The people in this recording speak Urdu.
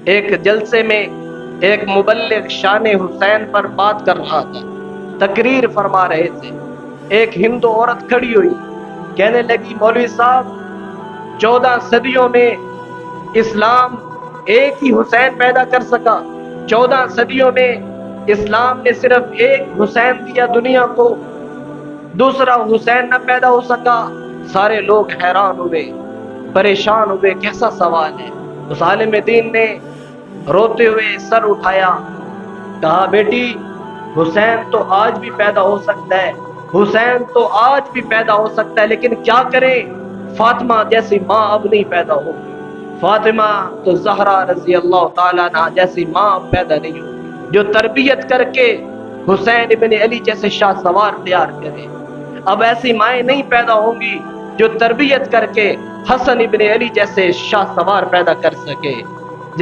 ایک جلسے میں ایک مبلغ شان حسین پر بات کر رہا تھا، تقریر فرما رہے تھے۔ ایک ہندو عورت کھڑی ہوئی، کہنے لگی مولوی صاحب 14 صدیوں میں اسلام ایک ہی حسین پیدا کر سکا، 14 صدیوں میں اسلام نے صرف ایک حسین دیا دنیا کو، دوسرا حسین نہ پیدا ہو سکا۔ سارے لوگ حیران ہوئے، پریشان ہوئے، کیسا سوال ہے؟ اس عالم دین نے روتے ہوئے سر اٹھایا، کہا بیٹی حسین تو آج بھی پیدا ہو سکتا ہے، حسین تو آج بھی پیدا ہو سکتا ہے، لیکن کیا کریں، فاطمہ جیسی ماں اب نہیں پیدا ہوگی، فاطمہ تو زہرا رضی اللہ تعالیٰ عنہ جیسی ماں اب پیدا نہیں ہوگی جو تربیت کر کے حسین ابن علی جیسے شاہ سوار تیار کرے۔ اب ایسی مائیں نہیں پیدا ہوں گی جو تربیت کر کے حسن ابن علی جیسے شاہ سوار پیدا کر سکے۔